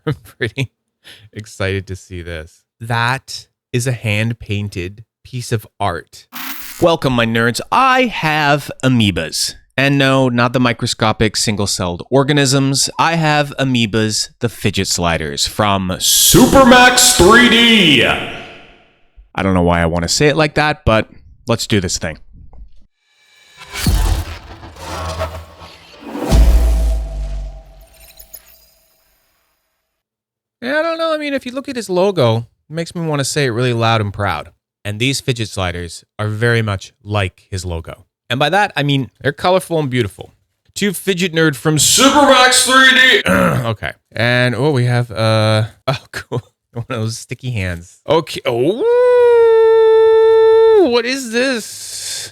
I'm pretty excited to see this. That is a hand-painted piece of art. Welcome, my nerds. I have amoebas. And no, not the microscopic single-celled organisms. I have amoebas, the fidget sliders from Supermax 3D. I don't know why I want to say it like that, but let's do this thing. Yeah, I don't know. I mean, if you look at his logo, it makes me want to say it really loud and proud. And these fidget sliders are very much like his logo. And by that, I mean they're colorful and beautiful. To Fidget Nerd from Supermax 3D. Okay. And we have oh cool. One of those sticky hands. Okay. Oh, what is this?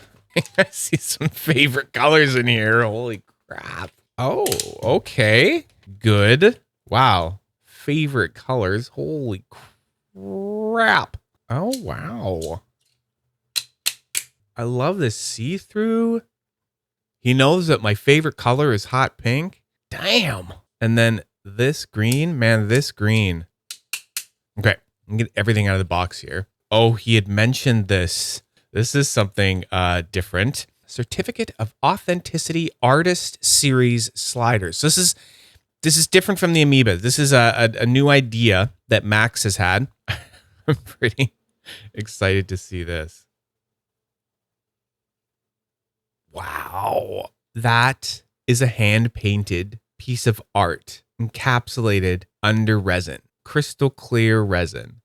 I see some favorite colors in here. Holy crap. Oh, okay. Good. Wow. Favorite colors. Holy crap. Oh, wow. I love this see-through. He knows that my favorite color is hot pink. Damn. And then this green, man, this green. Okay, I'm gonna get everything out of the box here. Oh, he had mentioned this. This is something different. Certificate of Authenticity Artist Series sliders. So this is different from the Amoeba. This is a new idea that Max has had. I'm pretty excited to see this. Wow. That is a hand-painted piece of art encapsulated under resin. Crystal clear resin.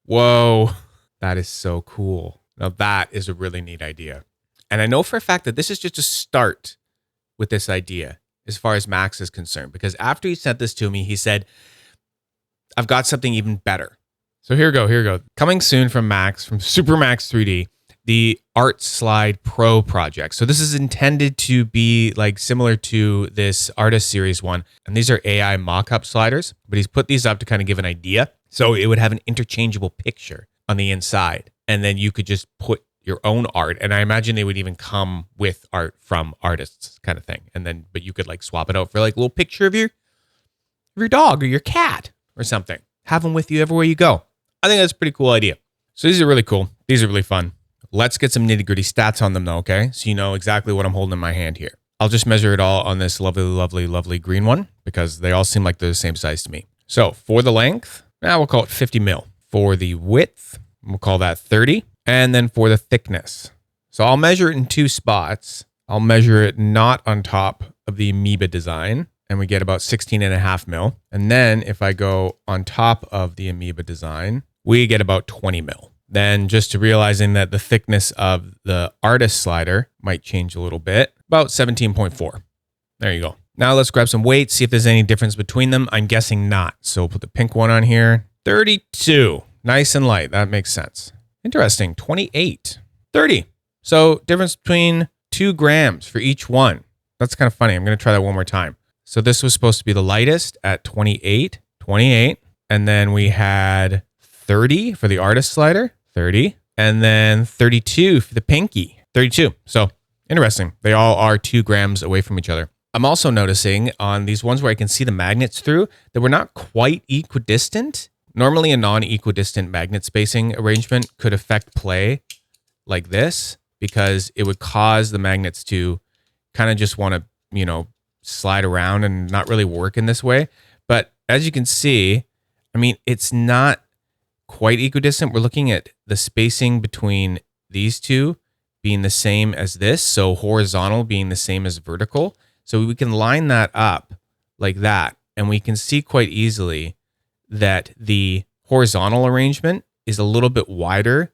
Whoa. That is so cool. Now that is a really neat idea. And I know for a fact that this is just a start with this idea as far as Max is concerned. Because after he sent this to me, he said, I've got something even better. So here we go. Coming soon from Max, from Supermax 3D. The Art Slide Pro project. So this is intended to be like similar to this Artist Series one. And these are AI mock-up sliders, but he's put these up to kind of give an idea. So it would have an interchangeable picture on the inside. And then you could just put your own art. And I imagine they would even come with art from artists kind of thing. And then, but you could like swap it out for like a little picture of your dog or your cat or something. Have them with you everywhere you go. I think that's a pretty cool idea. So these are really cool. These are really fun. Let's get some nitty-gritty stats on them though, okay? So you know exactly what I'm holding in my hand here. I'll just measure it all on this lovely, lovely, lovely green one because they all seem like they're the same size to me. So for the length, we'll call it 50 mil. For the width, we'll call that 30. And then for the thickness. So I'll measure it in two spots. I'll measure it not on top of the Amoeba design, and we get about 16.5 mil. And then if I go on top of the Amoeba design, we get about 20 mil. Then just to realizing that the thickness of the artist slider might change a little bit, about 17.4. There you go. Now let's grab some weights, see if there's any difference between them. I'm guessing not. So we'll put the pink one on here. 32. Nice and light. That makes sense. Interesting. 28. 30. So difference between 2 grams for each one. That's kind of funny. I'm going to try that one more time. So this was supposed to be the lightest at 28. 28. And then we had 30 for the artist slider. 30, and then 32 for the pinky, 32. So interesting. They all are 2 grams away from each other. I'm also noticing on these ones where I can see the magnets through that we're not quite equidistant. Normally a non-equidistant magnet spacing arrangement could affect play like this because it would cause the magnets to kind of just want to, slide around and not really work in this way. But as you can see, I mean, it's not quite equidistant. We're looking at the spacing between these two being the same as this. So horizontal being the same as vertical. So we can line that up like that. And we can see quite easily that the horizontal arrangement is a little bit wider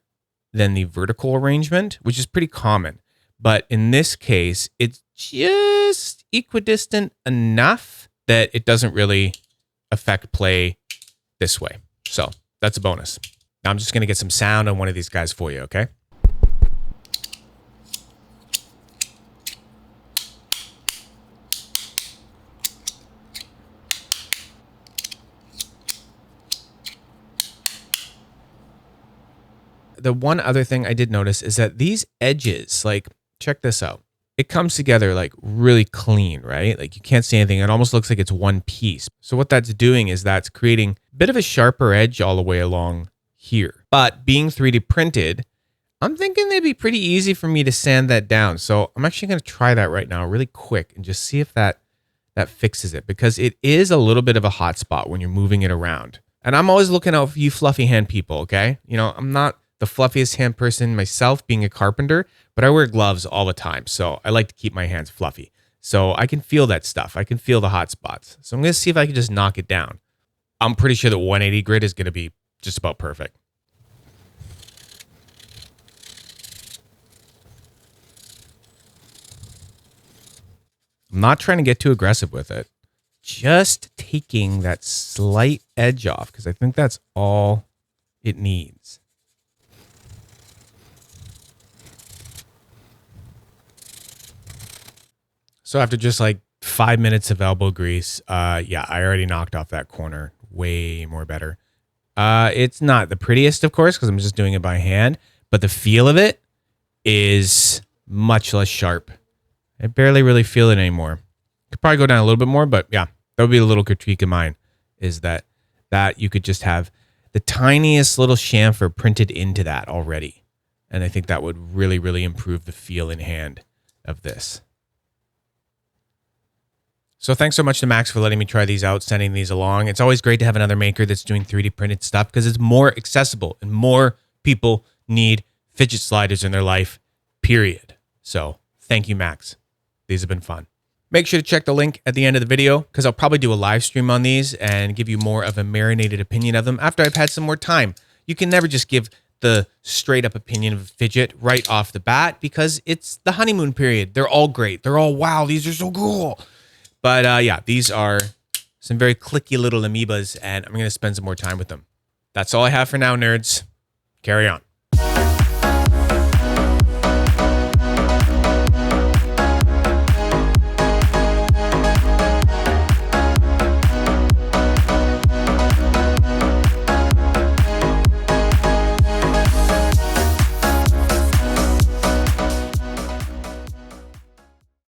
than the vertical arrangement, which is pretty common. But in this case, it's just equidistant enough that it doesn't really affect play this way. So that's a bonus. Now I'm just going to get some sound on one of these guys for you, okay? The one other thing I did notice is that these edges, like, check this out. it comes together like really clean, right? Like you can't see anything. It almost looks like it's one piece. So what that's doing is that's creating a bit of a sharper edge all the way along here. But being 3D printed, I'm thinking it'd be pretty easy for me to sand that down. So I'm actually going to try that right now really quick and just see if that fixes it, because it is a little bit of a hot spot when you're moving it around. And I'm always looking out for you fluffy hand people, okay? You know, I'm not the fluffiest hand person myself, being a carpenter, but I wear gloves all the time. So I like to keep my hands fluffy. So I can feel that stuff. I can feel the hot spots. So I'm going to see if I can just knock it down. I'm pretty sure that 180 grit is going to be just about perfect. I'm not trying to get too aggressive with it. Just taking that slight edge off, because I think that's all it needs. So after just like 5 minutes of elbow grease, yeah, I already knocked off that corner way more better. It's not the prettiest, of course, because I'm just doing it by hand, but the feel of it is much less sharp. I barely really feel it anymore. Could probably go down a little bit more, but yeah, that would be a little critique of mine, is that you could just have the tiniest little chamfer printed into that already. And I think that would really, really improve the feel in hand of this. So thanks so much to Max for letting me try these out, sending these along. It's always great to have another maker that's doing 3D printed stuff, because it's more accessible and more people need fidget sliders in their life, period. So thank you, Max. These have been fun. Make sure to check the link at the end of the video, because I'll probably do a live stream on these and give you more of a marinated opinion of them after I've had some more time. You can never just give the straight up opinion of a fidget right off the bat, because it's the honeymoon period. They're all great. They're all, wow, these are so cool. But yeah, these are some very clicky little amoebas, and I'm going to spend some more time with them. That's all I have for now, nerds. Carry on.